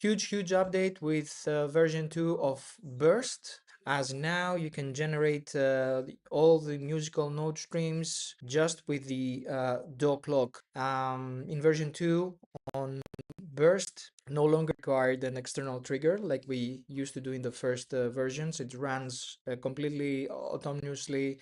Huge update with version 2 of Burst, as now you can generate all the musical note streams just with the dock lock. In version 2 on Burst, no longer required an external trigger like we used to do in the first versions. It runs completely autonomously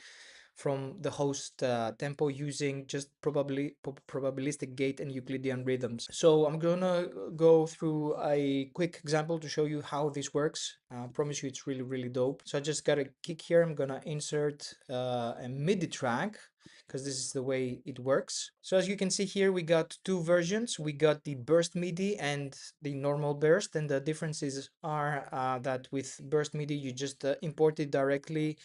from the host tempo using just probabilistic gate and Euclidean rhythms. So I'm gonna go through a quick example to show you how this works. I promise you it's really dope. So I just got a kick here. I'm gonna insert a MIDI track because this is the way it works. So as you can see here, we got two versions. We got the burst MIDI and the normal burst, and the differences are that with burst MIDI you just import it directly.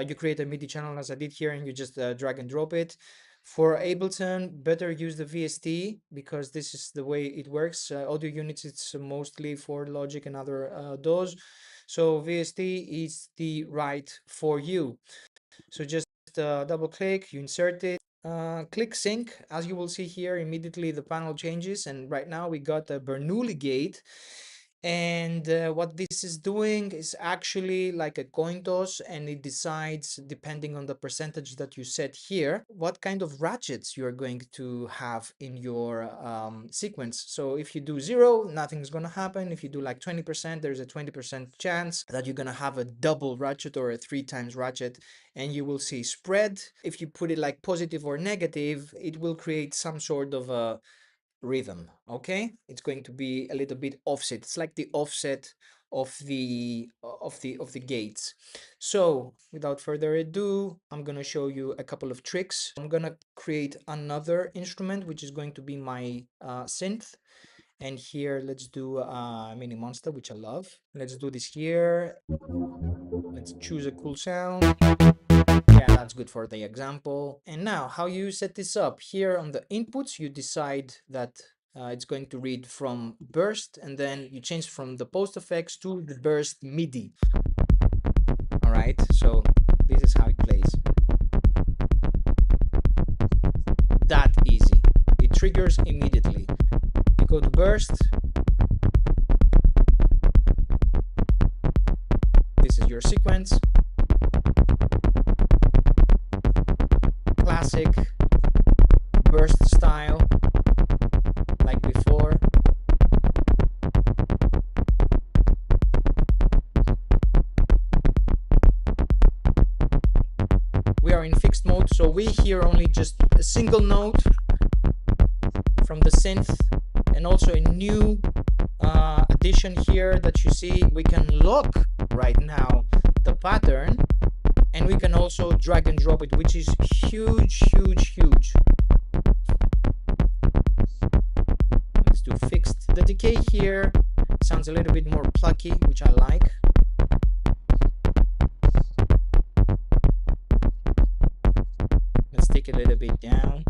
You create a MIDI channel as I did here, and you just drag and drop it. For Ableton, better use the VST because this is the way it works. Audio units, it's mostly for Logic and other DAWs. So VST is the right for you. So just double click, you insert it, click sync. As you will see here, immediately the panel changes, and right now we got a Bernoulli gate. And what this is doing is actually like a coin toss, and it decides, depending on the percentage that you set here, what kind of ratchets you're going to have in your sequence. So if you do 0, nothing's gonna happen. If you do like 20%, there's a 20% chance that you're gonna have a double ratchet or a 3 times ratchet, and you will see spread. If you put it like positive or negative, it will create some sort of a rhythm. Okay, it's going to be a little bit offset. It's like the offset of the gates. So without further ado, I'm gonna show you a couple of tricks. I'm gonna create another instrument, which is going to be my synth. And here let's do a mini monster, which I love. Let's do this here. Let's choose a cool sound. Yeah, that's good for the example. And now how you set this up here on the inputs, you decide that it's going to read from burst, and then you change from the post effects to the burst MIDI. All right, so this is how it plays. That easy. It triggers immediately. You go to burst. This is your sequence. Classic burst style, like before. We are in fixed mode, so we hear only just a single note from the synth, and also a new addition here that you see. We can lock right now the pattern, and we can also drag and drop it, which is huge. Let's do fixed. The decay here sounds a little bit more plucky, which I like. Let's take it a little bit down.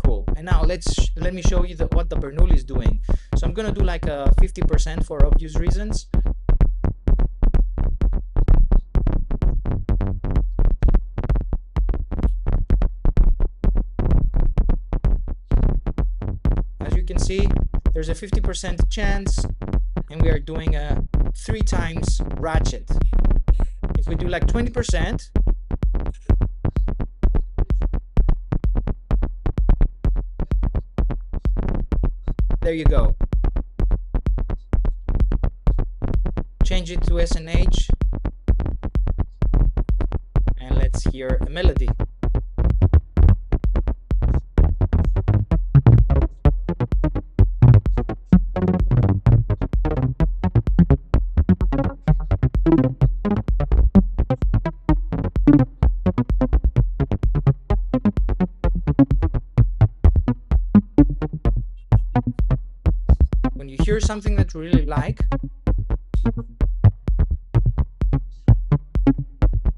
Cool. And now let me show you what the Bernoulli is doing. So I'm gonna do like a 50% for obvious reasons. See, there's a 50% chance, and we are doing a 3 times ratchet. If we do like 20%, there you go. Change it to S&H, and let's hear a melody. When you hear something that you really like,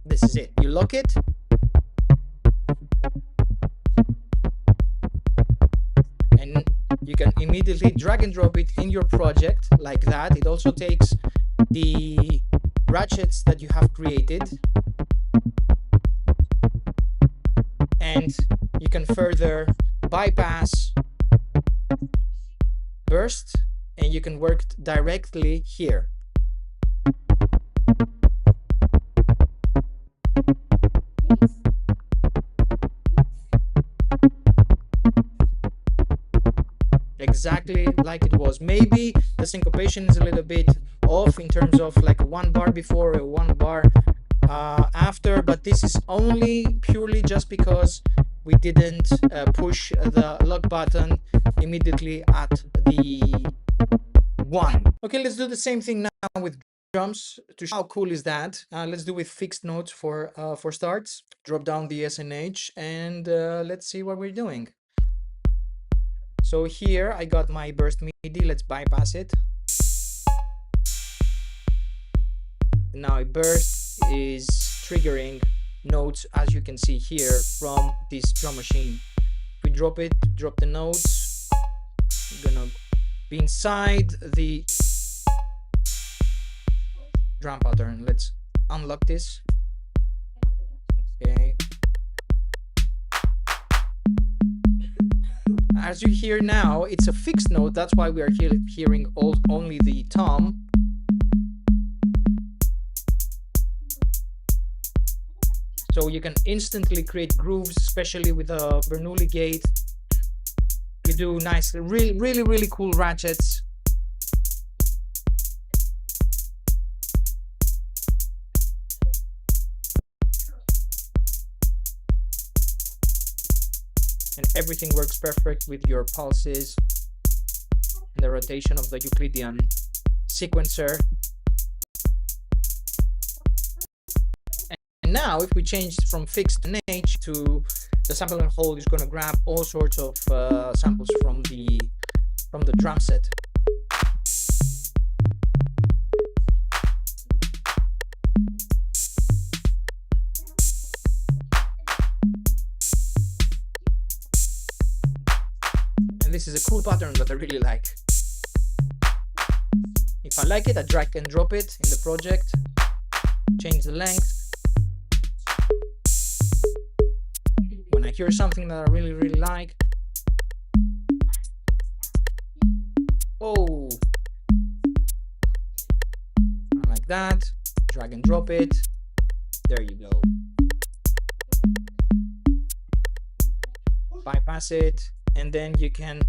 this is it. You lock it, and you can immediately drag and drop it in your project like that. It also takes the ratchets that you have created, and you can further bypass burst and you can work directly here. Exactly like it was. Maybe the syncopation is a little bit off in terms of like 1 bar before or 1 bar after, but this is only purely just because we didn't push the lock button immediately at the 1. Okay, let's do the same thing now with drums to show how cool is that. Let's do with fixed notes for starts. Drop down the S&H and let's see what we're doing. So here I got my burst MIDI. Let's bypass it. Now a burst is triggering notes, as you can see here, from this drum machine. If we drop it, drop the notes, I'm gonna be inside the drum pattern. Let's unlock this. Okay. As you hear now, it's a fixed note. That's why we are hearing only the tom. So you can instantly create grooves, especially with a Bernoulli gate. You do nice, really cool ratchets. And everything works perfect with your pulses and the rotation of the Euclidean sequencer. And now if we change from fixed to H to the sample and hold, is going to grab all sorts of samples from the drum set. And this is a cool pattern that I really like. If I like it, I drag and drop it in the project, change the length. When I hear something that I really like, oh, I like that, drag and drop it, there you go. Bypass it, and then you can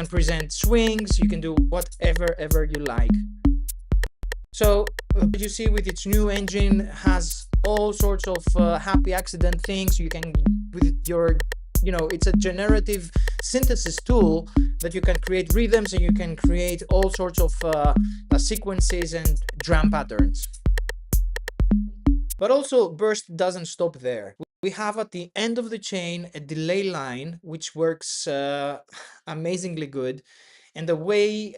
present swings, you can do whatever you like. So you see, with its new engine, has all sorts of happy accident things. You can, with your, it's a generative synthesis tool that you can create rhythms, and you can create all sorts of sequences and drum patterns. But also, burst doesn't stop there. We have at the end of the chain a delay line, which works amazingly good. And the way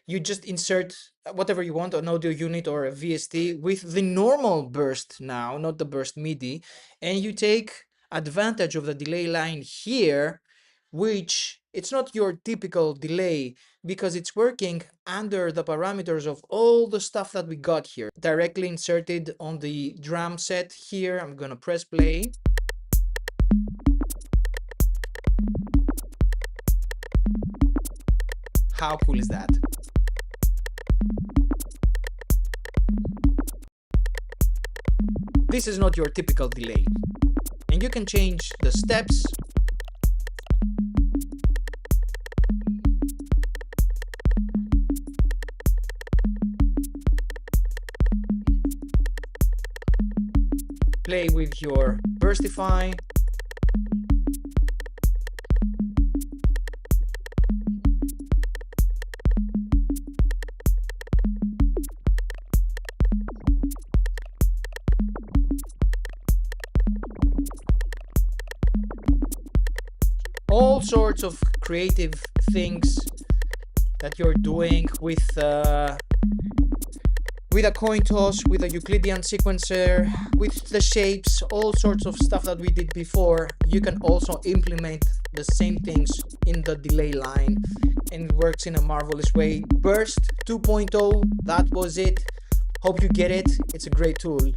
you just insert whatever you want, an audio unit or a VST with the normal burst now, not the burst MIDI, and you take advantage of the delay line here, which it's not your typical delay because it's working under the parameters of all the stuff that we got here, directly inserted on the drum set here. I'm gonna press play. How cool is that? This is not your typical delay. And you can change the steps. Play with your Burstify. All sorts of creative things that you're doing with a coin toss, with a Euclidean sequencer, with the shapes, all sorts of stuff that we did before. You can also implement the same things in the delay line, and it works in a marvelous way. Burst 2.0, that was it. Hope you get it. It's a great tool.